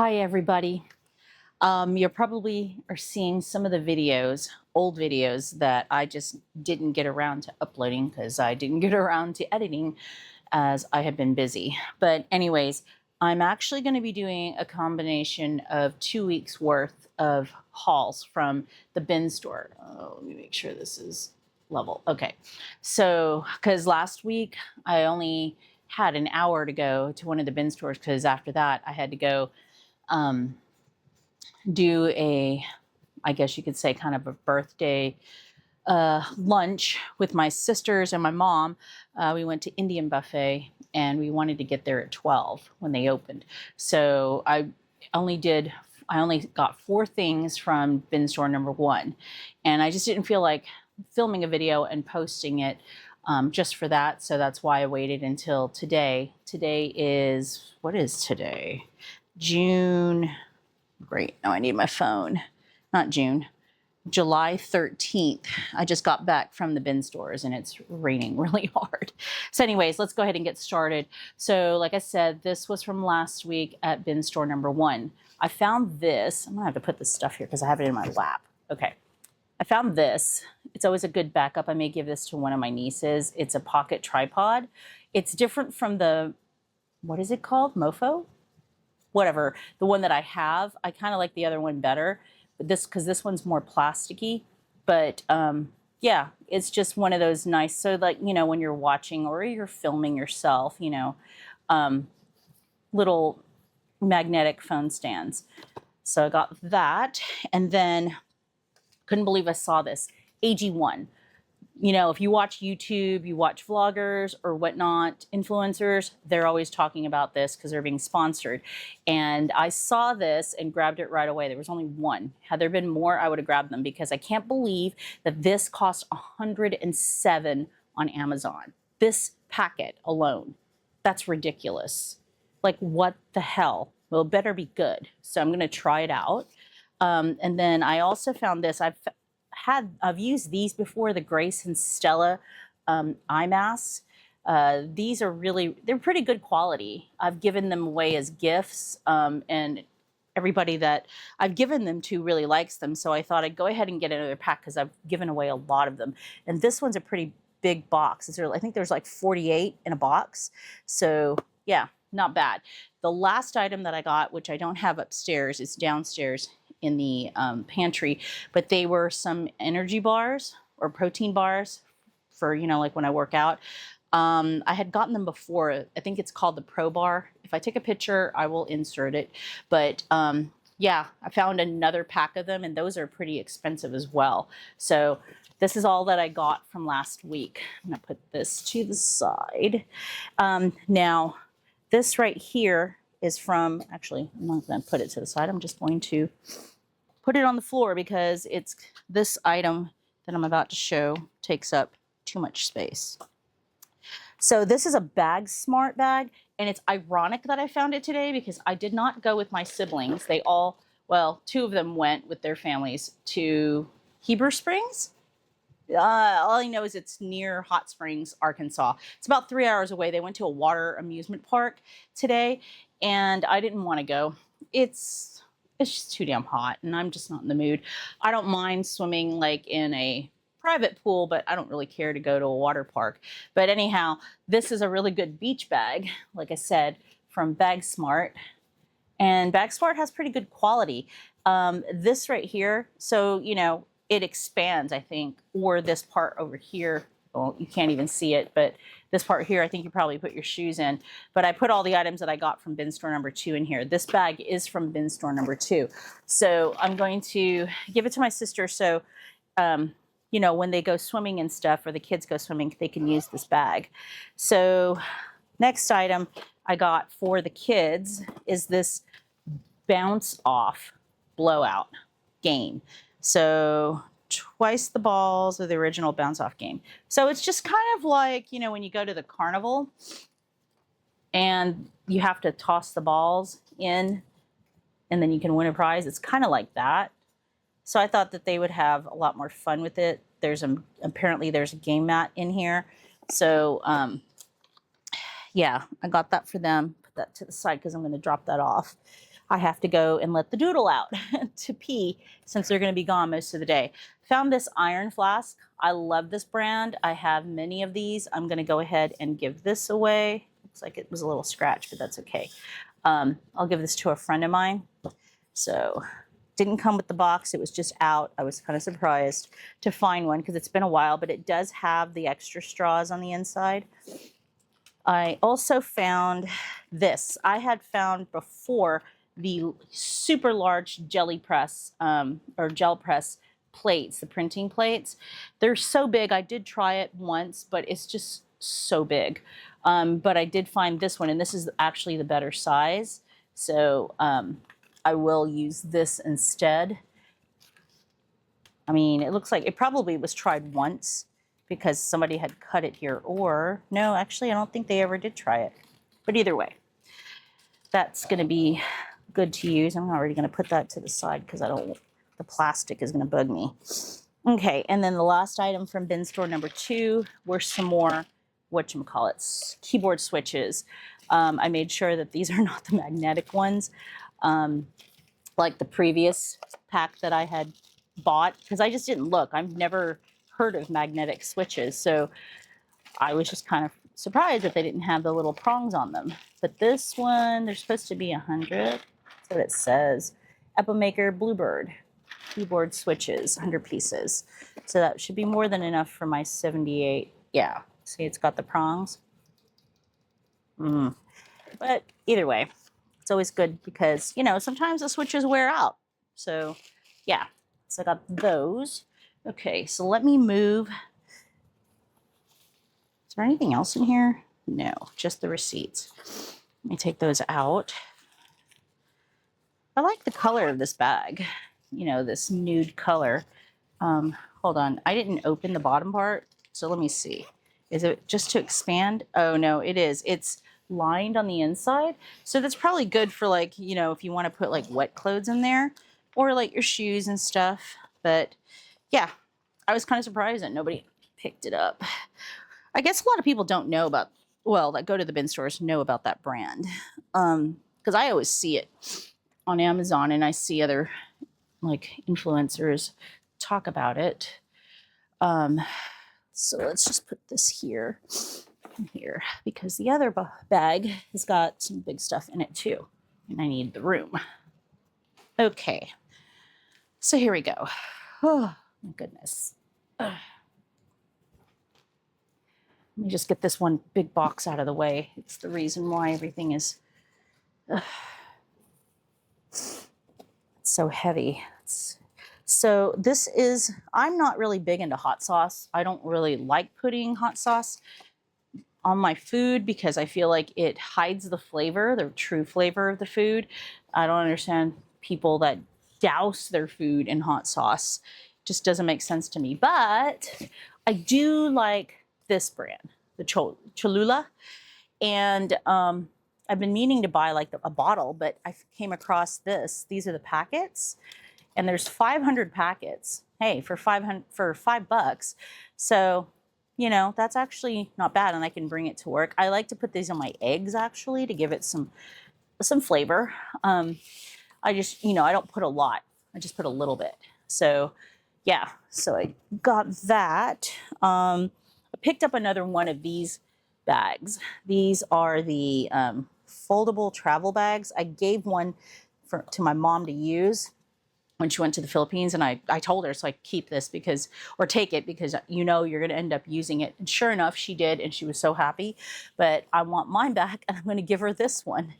Hi, everybody. You probably are seeing some of the videos, old videos that I just didn't get around to uploading because I didn't get around to editing as I have been busy. But anyways, I'm actually going to be doing a combination of 2 weeks worth of hauls from the bin store. Let me make sure this is level. Okay. So, because last week I only had an hour to go to one of the bin stores because after that I had to go do I guess you could say, kind of a birthday lunch with my sisters and my mom. We went to Indian buffet and we wanted to get there at 12 when they opened. So I only got 4 things from bin store number 1. And I just didn't feel like filming a video and posting it just for that. So that's why I waited until today. Today is, what is today? June. Great. Now I need my phone. Not June. July 13th. I just got back from the bin stores and it's raining really hard. So anyways, let's go ahead and get started. So like I said, this was from last week at bin store number 1. I found this. I'm gonna have to put this stuff here because I have it in my lap. Okay. I found this. It's always a good backup. I may give this to one of my nieces. It's a pocket tripod. It's different from the, what is it called? Mofo? Whatever, the one that I have. I kind of like the other one better, but because this one's more plasticky. But yeah, it's just one of those nice, so like, you know, when you're watching or you're filming yourself, you know, little magnetic phone stands. So I got that, and then couldn't believe I saw this, AG1. You know, if you watch YouTube, you watch vloggers or whatnot, influencers, they're always talking about this because they're being sponsored. And I saw this and grabbed it right away. There was only one. Had there been more, I would have grabbed them because I can't believe that this cost $107 on Amazon. This packet alone. That's ridiculous. Like, what the hell? Well, it better be good. So I'm going to try it out. And then I also found this. I've used these before, the Grace and Stella eye masks. These are they're pretty good quality. I've given them away as gifts, and everybody that I've given them to really likes them. So I thought I'd go ahead and get another pack because I've given away a lot of them. And this one's a pretty big box. I think there's like 48 in a box. So yeah, not bad. The last item that I got, which I don't have upstairs, is downstairs in the pantry, but they were some energy bars or protein bars for, you know, like when I work out. I had gotten them before. I think it's called the Pro Bar. If I take a picture, I will insert it. But yeah, I found another pack of them, and those are pretty expensive as well. So this is all that I got from last week. I'm gonna put this to the side. Now, this right here is from, actually, I'm not going to put it to the side. I'm just going to put it on the floor because it's this item that I'm about to show takes up too much space. So this is a Bag Smart bag, and it's ironic that I found it today because I did not go with my siblings. They all, well, 2 of them went with their families to Heber Springs. All I know is it's near Hot Springs, Arkansas. It's about 3 hours away. They went to a water amusement park today, and I didn't want to go. It's just too damn hot, and I'm just not in the mood. I don't mind swimming like in a private pool, but I don't really care to go to a water park. But anyhow, this is a really good beach bag, like I said, from Bag Smart. And Bag Smart has pretty good quality. This right here, so, you know, it expands, I think, or this part over here. Well, you can't even see it, but this part here, I think you probably put your shoes in. But I put all the items that I got from bin store number 2 in here. This bag is from bin store number 2. So I'm going to give it to my sister so, you know, when they go swimming and stuff, or the kids go swimming, they can use this bag. So next item I got for the kids is this bounce off blowout game. So twice the balls of the original bounce off game. So it's just kind of like, you know, when you go to the carnival and you have to toss the balls in and then you can win a prize. It's kind of like that. So I thought that they would have a lot more fun with it. Apparently there's a game mat in here. So yeah, I got that for them. Put that to the side because I'm going to drop that off. I have to go and let the doodle out to pee since they're going to be gone most of the day. Found this iron flask. I love this brand. I have many of these. I'm going to go ahead and give this away. Looks like it was a little scratched, but that's okay. I'll give this to a friend of mine. So didn't come with the box. It was just out. I was kind of surprised to find one because it's been a while, but it does have the extra straws on the inside. I also found this. I had found before the super large jelly press or gel press plates, the printing plates. They're so big. I did try it once, but it's just so big. But I did find this one, and this is actually the better size. So I will use this instead. I mean, it looks like it probably was tried once because somebody had cut it here. Or, no, actually, I don't think they ever did try it. But either way, that's going to be good to use. I'm already going to put that to the side because the plastic is going to bug me. Okay, and then the last item from bin store number 2 were some more, whatchamacallits, keyboard switches. I made sure that these are not the magnetic ones, like the previous pack that I had bought, because I just didn't look. I've never heard of magnetic switches, so I was just kind of surprised that they didn't have the little prongs on them. But this one, they're supposed to be 100. That's what it says. Epamaker Bluebird keyboard switches, 100 pieces. So that should be more than enough for my 78. Yeah, see, it's got the prongs. But either way, it's always good because, you know, sometimes the switches wear out. So yeah, so I got those. Okay, so let me move. Is there anything else in here? No, just the receipts. Let me take those out. I like the color of this bag, you know, this nude color. Hold on, I didn't open the bottom part, so let me see. Is it just to expand? Oh no, it is. It's lined on the inside, so that's probably good for, like, you know, if you want to put like wet clothes in there or like your shoes and stuff. But yeah, I was kind of surprised that nobody picked it up. I guess a lot of people don't know about, well, that go to the bin stores know about that brand, because I always see it on Amazon and I see other like influencers talk about it. So let's just put this here because the other bag has got some big stuff in it too, and I need the room. Okay, so here we go. Oh my goodness. Let me just get this one big box out of the way. It's the reason why everything is so heavy. So this is, I'm not really big into hot sauce. I don't really like putting hot sauce on my food because I feel like it hides the flavor, the true flavor of the food. I don't understand people that douse their food in hot sauce. It just doesn't make sense to me. But I do like this brand, the Cholula. And I've been meaning to buy like a bottle, but I came across this. These are the packets. And there's 500 packets. Hey, for $5. So, you know, that's actually not bad, and I can bring it to work. I like to put these on my eggs actually to give it some flavor. I just, you know, I don't put a lot. I just put a little bit. So, yeah. So I got that. I picked up another one of these bags. These are the foldable travel bags. I gave one to my mom to use when she went to the Philippines, and I told her, so I keep this because, or take it because, you know, you're going to end up using it. And sure enough, she did, and she was so happy. But I want mine back, and I'm going to give her this one.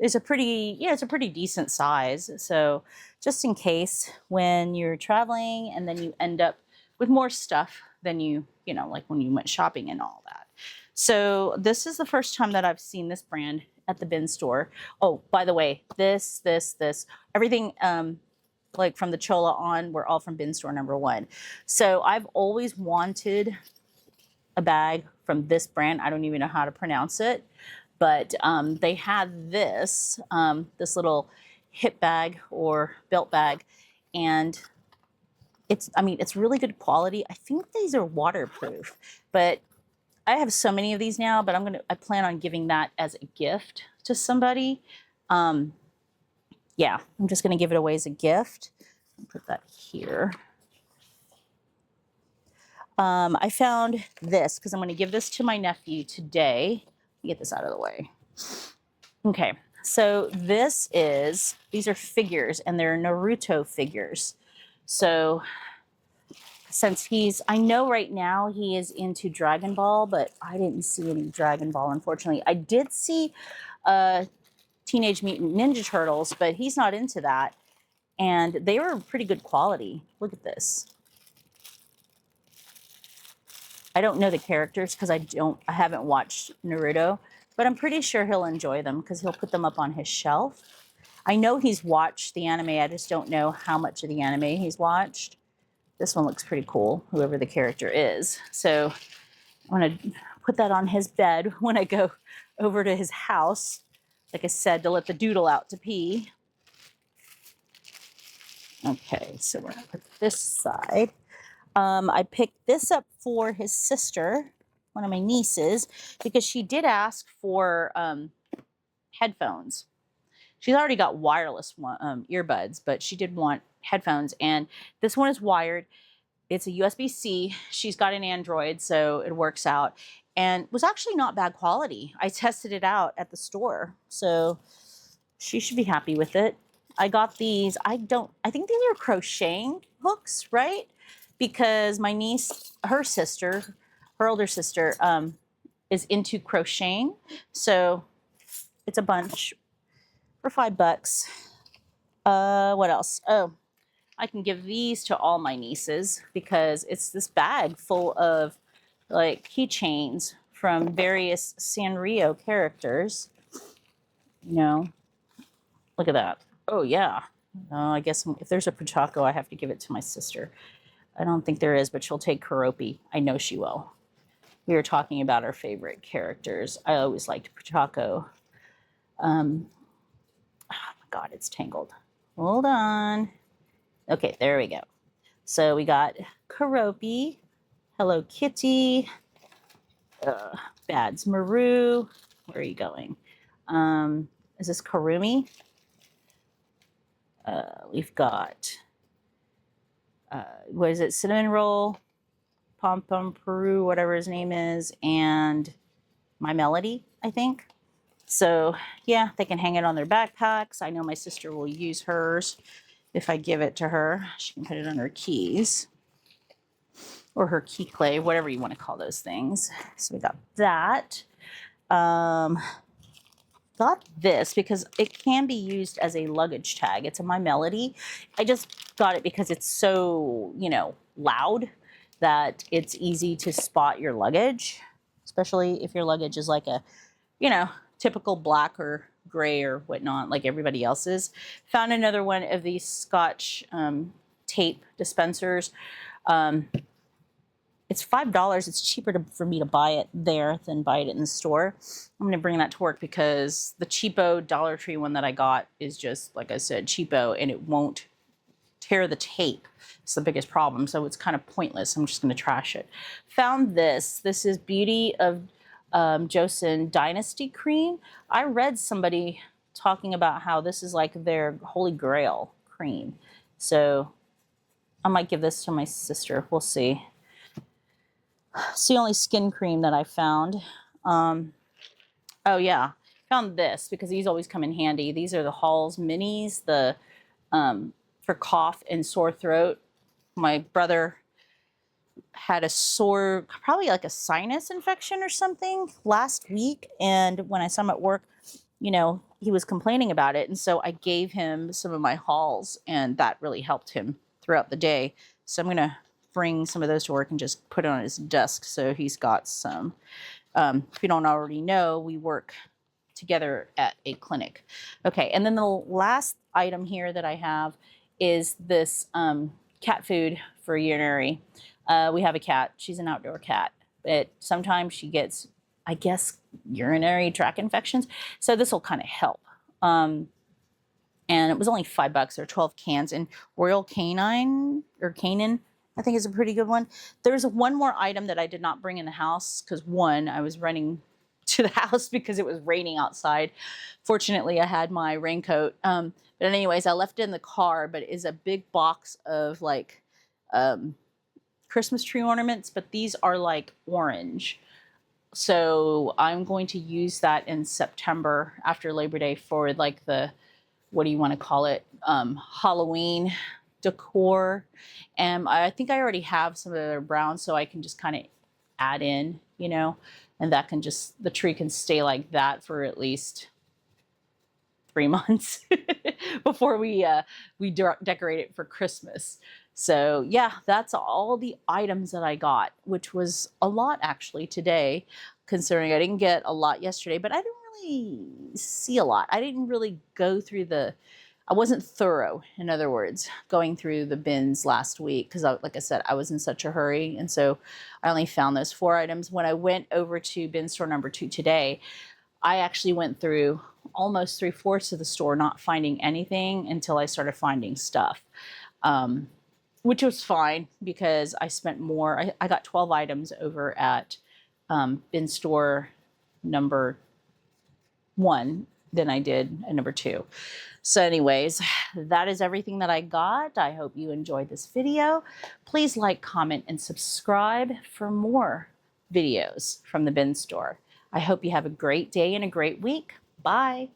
It's a pretty, it's a pretty decent size. So just in case when you're traveling and then you end up with more stuff than you know, like when you went shopping and all that. So this is the first time that I've seen this brand at the bin store. Oh, by the way, this, everything like from the Chola on, we're all from bin store number 1. So I've always wanted a bag from this brand. I don't even know how to pronounce it, but they had this, this little hip bag or belt bag, and it's, I mean, it's really good quality. I think these are waterproof, but I have so many of these now, but I plan on giving that as a gift to somebody. Yeah, I'm just going to give it away as a gift. Put that here. I found this because I'm going to give this to my nephew today. Let me get this out of the way. Okay, so these are figures, and they're Naruto figures. So since I know right now he is into Dragon Ball, but I didn't see any Dragon Ball, unfortunately. I did see Teenage Mutant Ninja Turtles, but he's not into that. And they were pretty good quality. Look at this. I don't know the characters because I haven't watched Naruto, but I'm pretty sure he'll enjoy them because he'll put them up on his shelf. I know he's watched the anime. I just don't know how much of the anime he's watched. This one looks pretty cool, whoever the character is. So I'm going to put that on his bed when I go over to his house, like I said, to let the doodle out to pee. Okay, so we're going to put this aside. I picked this up for his sister, one of my nieces, because she did ask for headphones. She's already got wireless earbuds, but she did want headphones. And this one is wired. It's a USB-C. She's got an Android, so it works out. And was actually not bad quality. I tested it out at the store, so she should be happy with it. I got these. I think these are crocheting hooks, right? Because my niece, her older sister, is into crocheting. So it's a bunch for $5. What else? Oh, I can give these to all my nieces because it's this bag full of like keychains from various Sanrio characters. You know, look at that. Oh yeah. I guess if there's a Pochako, I have to give it to my sister. I don't think there is, but she'll take Keroppi. I know she will. We were talking about our favorite characters. I always liked Pochako. Oh my God, it's tangled. Hold on. Okay, there we go. So we got Keroppi, Hello Kitty, Bads Maru. Where are you going? Is this Karumi? We've got, what is it? Cinnamon Roll, Pom Pom Peru, whatever his name is, and My Melody, I think. So yeah, they can hang it on their backpacks. I know my sister will use hers. If I give it to her, she can put it on her keys or her key clay, whatever you want to call those things. So we got that. Got this because it can be used as a luggage tag. It's a My Melody. I just got it because it's so, loud that it's easy to spot your luggage, especially if your luggage is like a, typical black or gray or whatnot, like everybody else's. Found another one of these Scotch tape dispensers. It's $5. It's cheaper for me to buy it there than buy it in the store. I'm going to bring that to work because the cheapo Dollar Tree one that I got is just, like I said, cheapo, and it won't tear the tape. It's the biggest problem, so it's kind of pointless. I'm just going to trash it. Found this. This is Beauty of Joseon Dynasty Cream. I read somebody talking about how this is like their holy grail cream. So I might give this to my sister. We'll see. It's the only skin cream that I found. Oh yeah, found this because these always come in handy. These are the Halls Minis, for cough and sore throat. My brother had a sore, probably like a sinus infection or something last week. And when I saw him at work, he was complaining about it. And so I gave him some of my Halls, and that really helped him throughout the day. So I'm going to bring some of those to work and just put it on his desk so he's got some. If you don't already know, we work together at a clinic. Okay, and then the last item here that I have is this cat food for urinary. We have a cat. She's an outdoor cat, but sometimes she gets, I guess, urinary tract infections. So this will kind of help. And it was only $5. There are 12 cans. And Royal Canin, I think is a pretty good one. There's one more item that I did not bring in the house because one, I was running to the house because it was raining outside. Fortunately, I had my raincoat. But anyways, I left it in the car, but it is a big box of like Christmas tree ornaments, but these are like orange. So I'm going to use that in September after Labor Day for like the, what do you want to call it? Halloween decor. And I think I already have some of the brown, so I can just kind of add in, you know, and that can just, the tree can stay like that for at least 3 months before we decorate it for Christmas. So yeah, that's all the items that I got, which was a lot actually today, considering I didn't get a lot yesterday, but I didn't really see a lot. I didn't really go through I wasn't thorough, in other words, going through the bins last week because, like I said, I was in such a hurry. And so I only found those 4 items. When I went over to bin store number 2 today, I actually went through almost 3/4 of the store not finding anything until I started finding stuff, which was fine because I spent more. I got 12 items over at bin store number 1 than I did at number 2. So anyways, that is everything that I got. I hope you enjoyed this video. Please like, comment, and subscribe for more videos from the bin store. I hope you have a great day and a great week. Bye.